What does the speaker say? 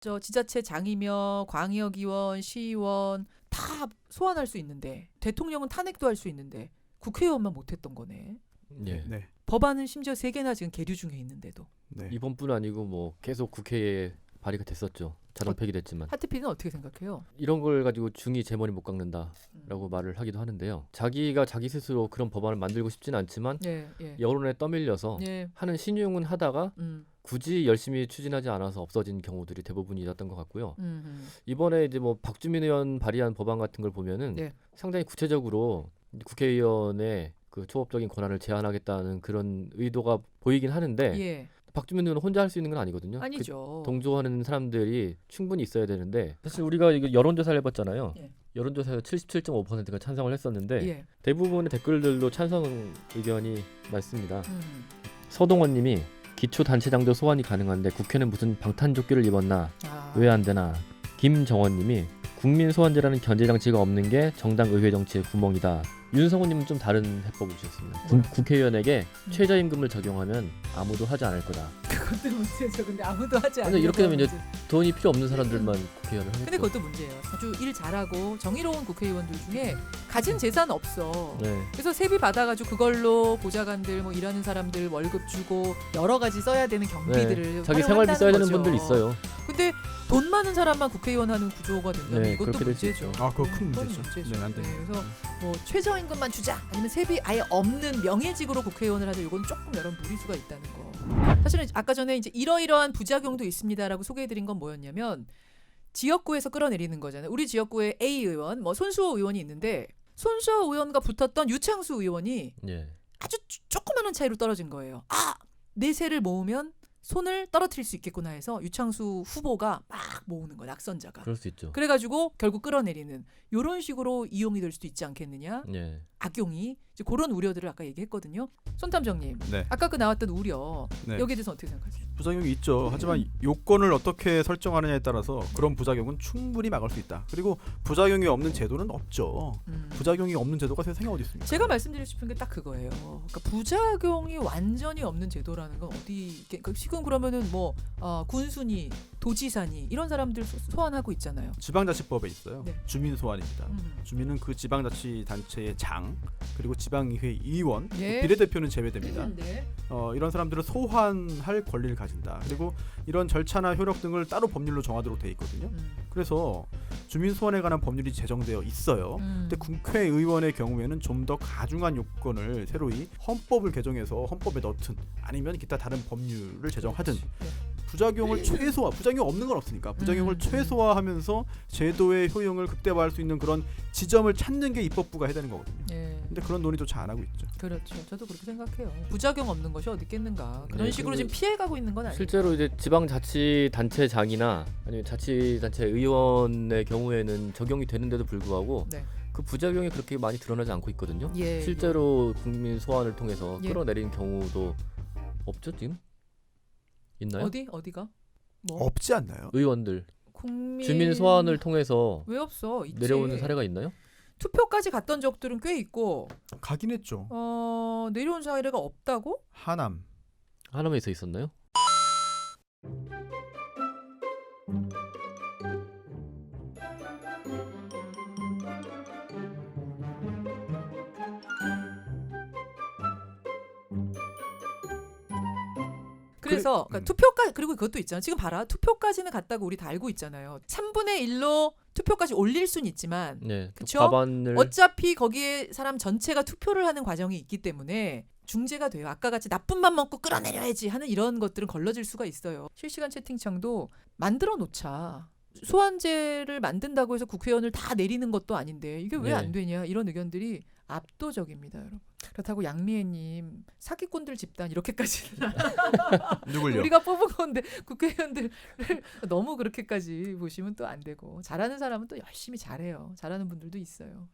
저 지자체장이며 광역의원, 시의원 다 소환할 수 있는데 대통령은 탄핵도 할 수 있는데 국회의원만 못했던 거네. 예. 네. 법안은 심지어 3개나 지금 계류 중에 있는데도. 네. 이번뿐 아니고 뭐 계속 국회에 발의가 됐었죠. 자동 폐기됐지만 하트피는 어떻게 생각해요? 이런 걸 가지고 중이 제 머리 못 깎는다라고 말을 하기도 하는데요. 자기가 자기 스스로 그런 법안을 만들고 싶지는 않지만 예, 예. 여론에 떠밀려서 예. 하는 신용은 하다가 굳이 열심히 추진하지 않아서 없어진 경우들이 대부분이었던 것 같고요. 이번에 이제 뭐 박주민 의원 발의한 법안 같은 걸 보면은 네. 상당히 구체적으로 국회의원의 그 초법적인 권한을 제한하겠다는 그런 의도가 보이긴 하는데 예. 박주민 의원은 혼자 할 수 있는 건 아니거든요. 아니죠. 동조하는 사람들이 충분히 있어야 되는데 사실 우리가 이거 여론조사를 해봤잖아요. 예. 여론조사에서 77.5%가 찬성을 했었는데 예. 대부분의 댓글들도 찬성 의견이 많습니다. 서동원님이 기초단체장도 소환이 가능한데 국회는 무슨 방탄조끼를 입었나 아. 왜 안 되나. 김정원님이 국민 소환제라는 견제 장치가 없는 게 정당 의회 정치의 구멍이다. 윤성호님은 좀 다른 해법을 주셨습니다. 국회의원에게 최저임금을 적용하면 아무도 하지 않을 거다. 그것도 문제죠. 근데 아무도 하지 않는 근데 이렇게 되면 이제 문제. 돈이 필요 없는 사람들만 국회의원을 하겠죠. 근데 그것도 문제예요. 아주 일 잘하고 정의로운 국회의원들 중에 가진 재산 없어. 네. 그래서 세비 받아가지고 그걸로 보좌관들 뭐 일하는 사람들 월급 주고 여러 가지 써야 되는 경비들을 자기 생활비 활용한다는 써야 되는 거죠. 분들 있어요. 근데 돈 많은 사람만 국회의원 하는 구조가 된다면 네, 이것도 그렇게 될수 문제죠. 있죠. 아, 그거 큰 그건 문제죠. 네, 안 됩니다. 그래서 뭐 최저임금만 주자 아니면 세비 아예 없는 명예직으로 국회의원을 하자 이건 조금 여러 무리수가 있다는 거. 사실은 아까 전에 이제 이러이러한 부작용도 있습니다라고 소개해드린 건 뭐였냐면 지역구에서 끌어내리는 거잖아요. 우리 지역구에 A 의원, 뭐 손수호 의원이 있는데 손수호 의원과 붙었던 유창수 의원이 예. 아주 조그마한 차이로 떨어진 거예요. 아, 내 세를 모으면 손을 떨어뜨릴 수 있겠구나 해서 유창수 후보가 막 모으는 거야, 낙선자가. 그럴 수 있죠. 그래가지고 결국 끌어내리는 이런 식으로 이용이 될 수도 있지 않겠느냐. 예. 악용이 이제 그런 우려들을 아까 얘기했거든요. 손탐정님, 네. 아까 그 나왔던 우려 네. 여기에 대해서 어떻게 생각하세요? 부작용이 있죠. 하지만 요건을 어떻게 설정하느냐에 따라서 그런 부작용은 충분히 막을 수 있다. 그리고 부작용이 없는 제도는 없죠. 부작용이 없는 제도가 세상에 어디 있습니까? 제가 말씀드리고 싶은 게 딱 그거예요. 그러니까 부작용이 완전히 없는 제도라는 건 어디? 그러니까 지금 그러면은 뭐 군수니 도지사니 이런 사람들 소환하고 있잖아요. 지방자치법에 있어요. 네. 주민 소환입니다. 주민은 그 지방자치단체의 장 그리고 지방의회 의원, 예. 비례대표는 제외됩니다. 네. 이런 사람들을 소환할 권리를 가진다. 그리고 이런 절차나 효력 등을 따로 법률로 정하도록 돼 있거든요. 그래서 주민 소환에 관한 법률이 제정되어 있어요. 근데 국회의원의 경우에는 좀 더 가중한 요건을 새로이 헌법을 개정해서 헌법에 넣든 아니면 기타 다른 법률을 제정하든 부작용을 최소화, 부작용 없는 건 없으니까 부작용을 최소화하면서 제도의 효용을 극대화할 수 있는 그런 지점을 찾는 게 입법부가 해야 되는 거거든요. 예. 근데 그런 논의조차 안 하고 있죠. 그렇죠. 저도 그렇게 생각해요. 부작용 없는 것이 어디 있겠는가. 그런 네, 식으로 지금 피해가고 있는 건 아니에요. 실제로 이제 지방자치단체장이나 아니면 자치단체 의원의 경우에는 적용이 되는데도 불구하고 네. 그 부작용이 그렇게 많이 드러나지 않고 있거든요. 예, 실제로 국민 소환을 통해서 예. 끌어내린 경우도 없죠 지금? 있나요? 어디가? 뭐 없지 않나요? 의원들 국민 주민 소환을 통해서 왜 없어? 있지. 내려오는 사례가 있나요? 투표까지 갔던 적들은 꽤 있고 가긴 했죠. 내려온 사례가 없다고? 하남. 하남에서 있었나요? 그래서 그러니까 투표까지 그리고 그것도 있잖아. 지금 봐라. 투표까지는 갔다고 우리 다 알고 있잖아요. 3분의 1로 투표까지 올릴 수는 있지만 네. 그 그쵸? 과반을 어차피 거기에 사람 전체가 투표를 하는 과정이 있기 때문에 중재가 돼요. 아까 같이 나쁜 맘 먹고 끌어내려야지 하는 이런 것들은 걸러질 수가 있어요. 실시간 채팅창도 만들어 놓자. 소환제를 만든다고 해서 국회의원을 다 내리는 것도 아닌데 이게 왜 안 네. 되냐 이런 의견들이 압도적입니다, 여러분. 그렇다고 양미애님 사기꾼들 집단 이렇게까지는 누굴요? 우리가 뽑은 건데 국회의원들을 너무 그렇게까지 보시면 또 안 되고 잘하는 사람은 또 열심히 잘해요. 잘하는 분들도 있어요.